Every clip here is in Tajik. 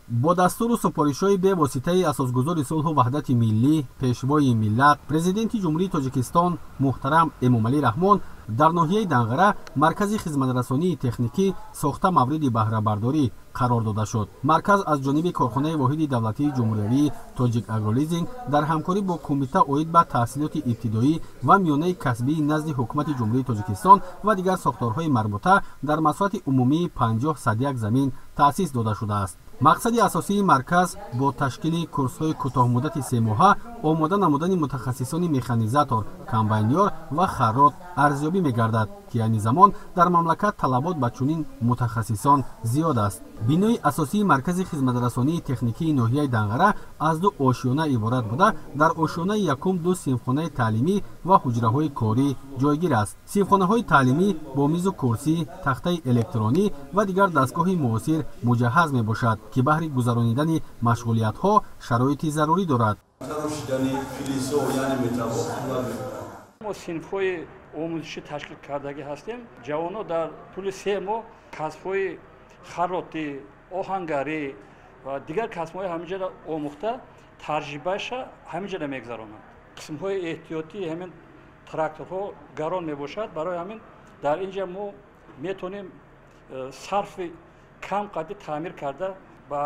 бо дастуру супоришҳои бевоситаи асосгузори сулҳу ваҳдати миллӣ пешвои миллат президенти ҷумҳурии Тоҷикистон муҳтарам Эмомалӣ Раҳмон дар ноҳияи Данғара маркази хизматрасонии техникӣ сохта мавриди баҳрабардорӣ қарор дода шуд. Марказ аз ҷониби корхонаи воҳиди давлатии ҷумҳуриявии Тоҷик Агролизинг дар ҳамкорӣ бо кумита оид ба таҳсилоти ибтидоӣ ва миёнаи касбии назди ҳукумати ҷумҳурии Тоҷикистон ва дигар сохторҳои марбута дар масоати умумии 50 садяк замин таъсис дода шудааст. мақсади асосии марказ бо ташкили курсҳои кӯтоҳмуддати 3 моҳа омода намудани мутахассисони механизатор, комбайнёр ва харрот арзёбӣ мегардад ки айни замон дар мамлакат талабот ба чунин мутахассисон зиёд аст. бинои асосии маркази хизматрасонии техникии ноҳияи Данғара аз 2 ошиёна иборат буда дар ошиёнаи якум 2 синфхонаи таълимӣ ва ҳуҷраҳои корӣ ҷойгир аст. синфхонаҳои таълимӣ бо мизу курсӣ, тахтаи электронӣ ва дигар дастгоҳи муосир муҷаҳҳаз мебошад ки баҳри гузаронидани машғулиятҳо шароити зарурӣ дорад. мо синфҳои омӯзишӣ ташкил кардагӣ ҳастем. ҷавонҳо дар тӯли 3 моҳ касбҳои харротӣ, оҳангарӣ ва дигар касбҳои ҳаминҷоро омӯхта таҷрибаша ҳаминҷоро мегузаронанд. қисмҳои эҳтиётӣ ҳамин тракторҳо гарон мебошад. барои ҳамин дар инҷа мо метавонем сарфи кам қадди таъмир карда ба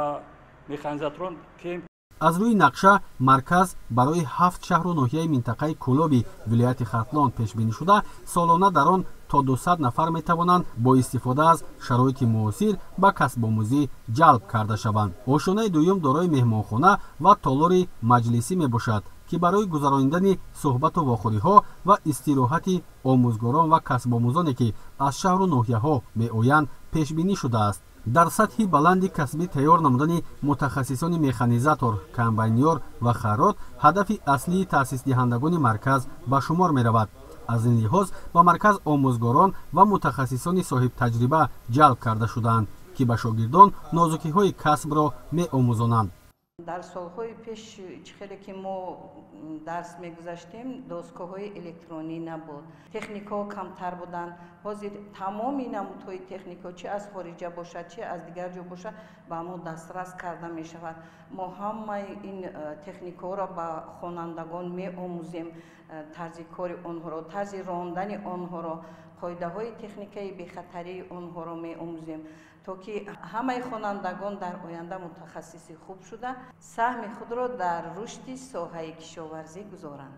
механизаторон тем. аз рӯи нақша марказ барои 7 шаҳру ноҳияи минтақаи Кӯлоби вилояти Хатлон пешбинӣ шуда солона дар он то 200 нафар метавонанд бо истифода аз шароити муосир ба касбомӯзӣ ҷалб карда шаванд. ошонаи дуюм дорои меҳмонхона ва толори маҷлисӣ мебошад ки барои гузаронидани суҳбату вохӯриҳо ва истироҳати омӯзгорон ва касбомӯзоне ки аз шаҳру ноҳияҳо меоянд пешбинӣ шудааст. дар сатҳи баланди касбӣ тайёр намудани мутахассисони механизатор, комбайнёр ва харрот ҳадафи аслии таъсисдиҳандагони марказ ба шумор меравад. аз ин лиҳоз ба марказ омӯзгорон ва мутахассисони соҳибтаҷриба ҷалб карда шудаанд ки ба шогирдон нозукиҳои касбро меомӯзонанд. дар солҳои пеш чӣ хеле ки мо дарс мегузаштем достгоҳҳои электронӣ набуд, техникаҳо камтар буданд. ҳозир тамоми намудҳои техника чӣ аз хориҷа бошад, чӣ аз дигар ҷо бошад ба мо дастрас карда мешавад. мо ҳамаи ин техникаҳоро ба хонандагон меомӯзем, тарзи кори онҳоро, тарзи рондани онҳоро, қоидаҳои техникаи бехатарии онҳоро меомӯзем то ки ҳамаи хонандагон дар оянда мутахассиси хуб шуда саҳми худро дар рушди соҳаи кишоварзӣ гузоранд.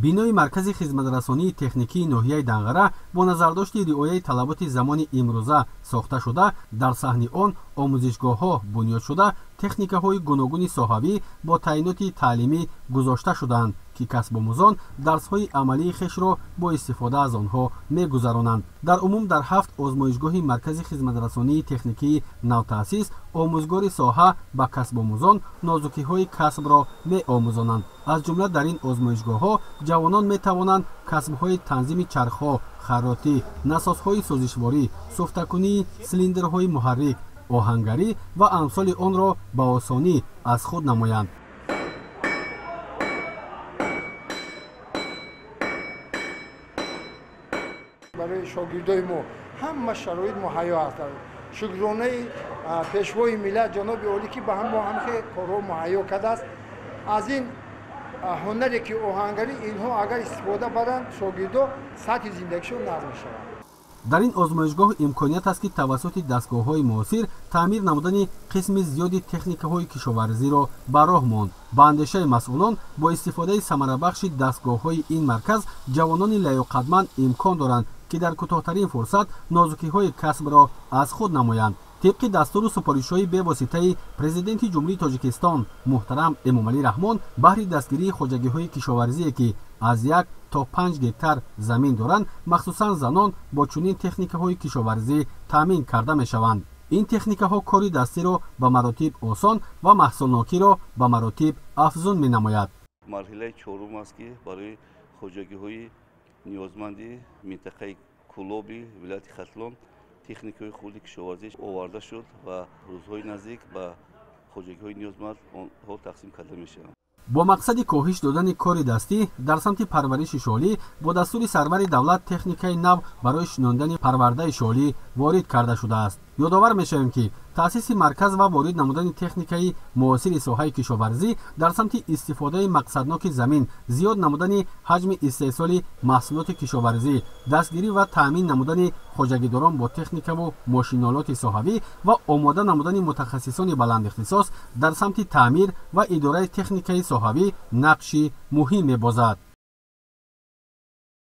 бинои маркази хизматрасонии техникии ноҳияи Данғара бо назардошти риояи талаботи замони имрӯза сохта шуда дар саҳни он омӯзишгоҳҳо бунёд шуда техникаҳои гуногуни соҳавӣ бо таъиноти таълимӣ гузошта шудаанд ки касбомӯзон дарсҳои амалии хешро бо истифода аз онҳо мегузаронанд. дар умум дар 7 озмоишгоҳи маркази хизматрасонии техникии навтаъсис омӯзгори соҳа ба касбомӯзон нозукиҳои касбро меомӯзонанд. аз ҷумла дар ин озмоишгоҳҳо ҷавонон метавонанд касбҳои танзими чархҳо, харротӣ, насосҳои сӯзишворӣ, суфтакунии силиндрҳои муҳаррик, оҳангарӣ ва амсоли онро ба осонӣ аз худ намоянд. барои шогирдои мо ҳама шароит муҳайё аст. шукронаи пешвои миллат ҷаноби олӣ ки ба мо ҳамхе корҳо муҳайё кардааст. аз ин ҳунаре ки оҳангарӣ инҳо агар истифода баранд шогирдо сатҳи зиндагишон назм мешавад. дар ин озмоишгоҳ имконият аст ки тавассути дастгоҳҳои муосир таъмир намудани қисми зиёди техникаҳои кишоварзиро ба роҳ монд. ба андешаи масъулон бо истифодаи самарабахши дастгоҳҳои ин марказ ҷавонони лаёқатманд имкон доранд ки дар кӯтоҳтарин фурсат нозукиҳои касбро аз худ намоянд. طبق دستور سپارش‌های به‌واسطه پرزیدنت جمهوری تاجیکستان محترم امامعلی رحمان بهر دستگیری خوجگی‌های کشاورزی که از 1 تا 5 گکتار زمین دارند مخصوصاً زنان با چنین تکنیک‌های کشاورزی تامین کرده می‌شوند. این تکنیک‌ها کاری دستی را به مراتب آسان و محصولناکی را به مراتب افزون می‌نماید. مرحله چهارم است که برای خوجگی‌های نیازمندی منطقه کولوبی ولایت ختلون تکنیک‌های خودی کشاورزی آورده شد و روزهای نزدیک به خوجگی‌های نیازمند آنها تقسیم کرده می‌شوند. با مقصد کاهش دادن کار دستی در سمت پرورش شالی با دستور سرور دولت تکنیکای نو برای شناندن پرورده شالی وارد کرده شده است. ёдовар мешавем ки таъсиси марказ ва ворид намудани техникаи муосири соҳаи кишоварзӣ дар самти истифодаи мақсадноки замин, зиёд намудани ҳаҷми истеҳсоли маҳсулоти кишоварзӣ, дастгирӣ ва таъмин намудани хоҷагидорон бо техникаву мошинолоти соҳавӣ ва омода намудани мутахассисони баландихтисос дар самти таъмир ва идораи техникаи соҳавӣ нақши муҳим мебозад.